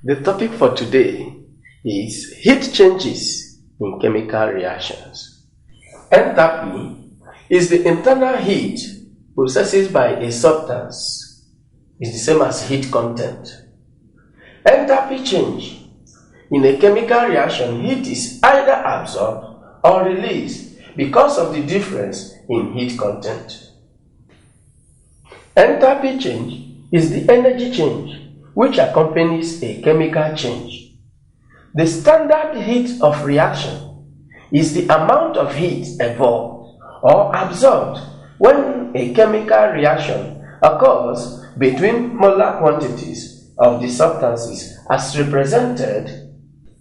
The topic for today is heat changes in chemical reactions. Enthalpy is the internal heat processed by a substance. It's the same as heat content. Enthalpy change. In a chemical reaction, heat is either absorbed or released because of the difference in heat content. Enthalpy change is the energy change which accompanies a chemical change. The standard heat of reaction is the amount of heat evolved or absorbed when a chemical reaction occurs between molar quantities of the substances as represented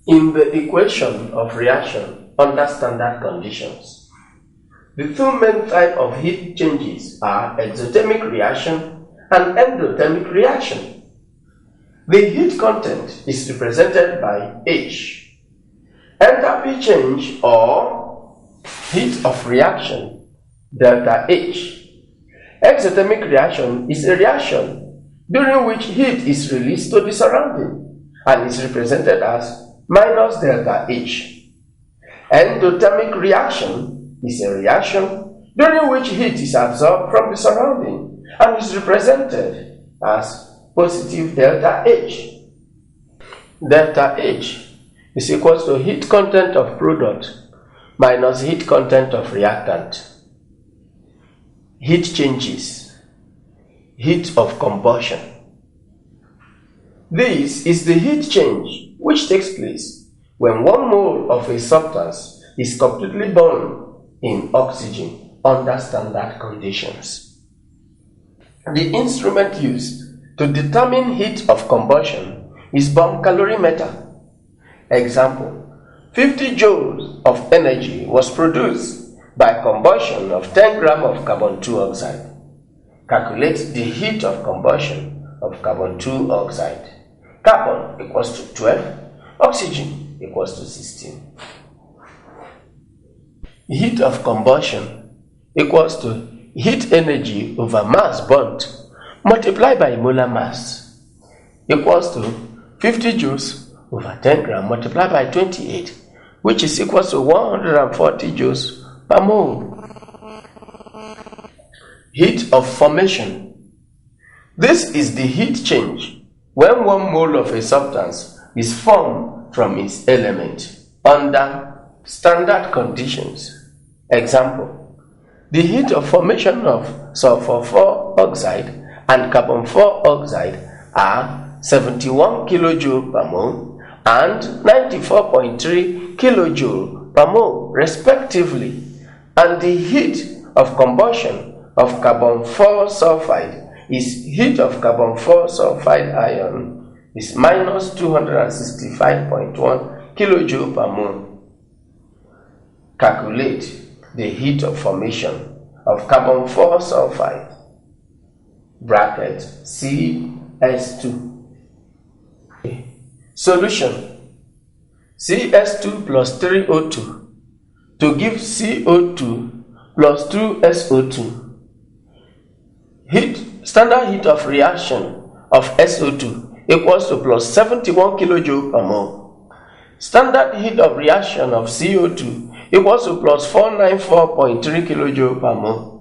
in the equation of reaction under standard conditions. The two main types of heat changes are exothermic reaction and endothermic reaction. The heat content is represented by H. Enthalpy change or heat of reaction, delta H. Exothermic reaction is a reaction during which heat is released to the surrounding and is represented as minus delta H. Endothermic reaction is a reaction during which heat is absorbed from the surrounding and is represented as positive delta H. Delta H is equal to heat content of product minus heat content of reactant. Heat changes. Heat of combustion. This is the heat change which takes place when 1 mole of a substance is completely burned in oxygen under standard conditions. The instrument used to determine heat of combustion is bomb calorimeter. Example: 50 joules of energy was produced by combustion of 10 grams of carbon 2 oxide. Calculate the heat of combustion of carbon 2 oxide. Carbon equals to 12, oxygen equals to 16. Heat of combustion equals to heat energy over mass burnt multiplied by molar mass equals to 50 joules over 10 grams multiplied by 28, which is equal to 140 joules per mole. Heat of formation. This is the heat change when 1 mole of a substance is formed from its element under standard conditions. Example: the heat of formation of sulfur 4 oxide and carbon 4 oxide are 71 kJ per mole and 94.3 kJ per mole respectively, and the heat of combustion of carbon 4 sulfide is heat of carbon 4 sulfide ion is minus 265.1 kJ per mole. Calculate the heat of formation of carbon 4 sulfide bracket CS2. Solution: CS2 plus 3O2 to give CO2 plus 2SO2. Standard heat of reaction of SO2 equals to plus 71 kJ per mole. Standard heat of reaction of CO2 equals to plus 494.3 kJ per mole.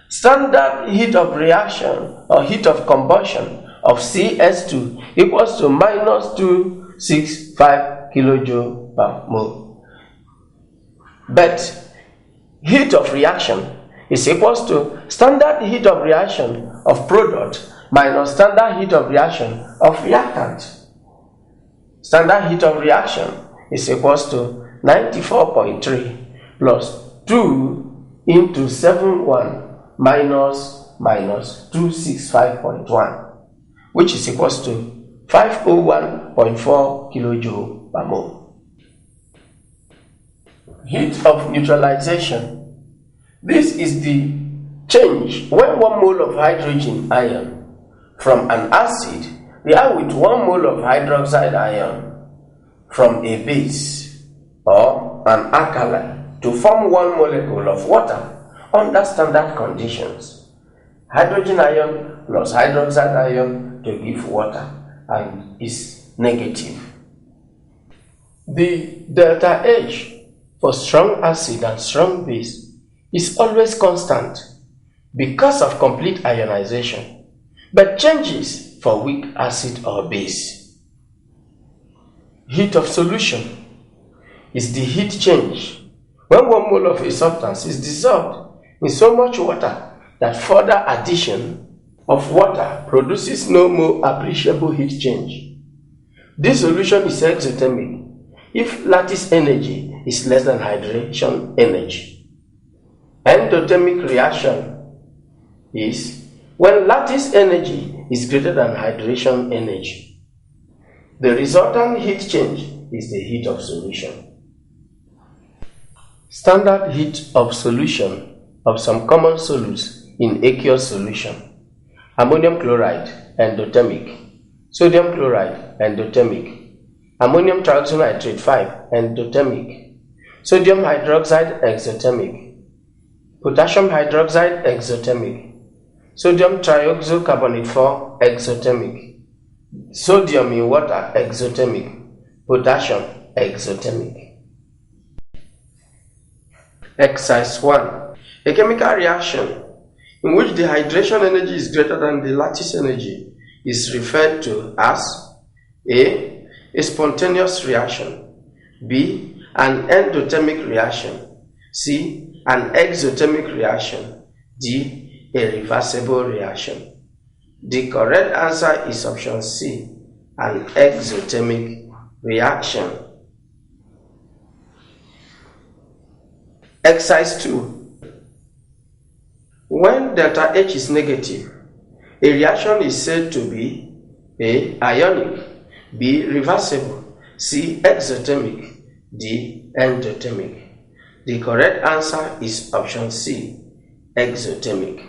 Standard heat of reaction or heat of combustion of CS2 equals to minus 265 kJ per mole. But heat of reaction is equals to standard heat of reaction of product minus standard heat of reaction of reactant. Standard heat of reaction is equals to 94.3 plus 2 into 71 minus 265.1, which is equals to 501.4 kJ per mole. Heat of neutralization. This is the change when 1 mole of hydrogen ion from an acid react with 1 mole of hydroxide ion from a base or an alkali to form 1 molecule of water under standard conditions. Hydrogen ion plus hydroxide ion to give water and is negative. The delta H for strong acid and strong base is always constant because of complete ionization, but changes for weak acid or base. Heat of solution is the heat change when 1 mole of a substance is dissolved in so much water that further addition of water produces no more appreciable heat change. This solution is exothermic if lattice energy is less than hydration energy. Endothermic reaction is when lattice energy is greater than hydration energy. The resultant heat change is the heat of solution. Standard heat of solution of some common solutes in aqueous solution: ammonium chloride, endothermic; sodium chloride, endothermic; ammonium trioxynitrate 5, endothermic; sodium hydroxide, exothermic; potassium hydroxide, exothermic; sodium trioxocarbonate 4, exothermic; sodium in water, exothermic; potassium, exothermic. Exercise 1. A chemical reaction in which the hydration energy is greater than the lattice energy is referred to as A spontaneous reaction, B an endothermic reaction, C an exothermic reaction, D a reversible reaction. The correct answer is option C, an exothermic reaction. Exercise 2. When delta H is negative, a reaction is said to be A ionic, B reversible, C exothermic, D endothermic. The correct answer is option C, exothermic.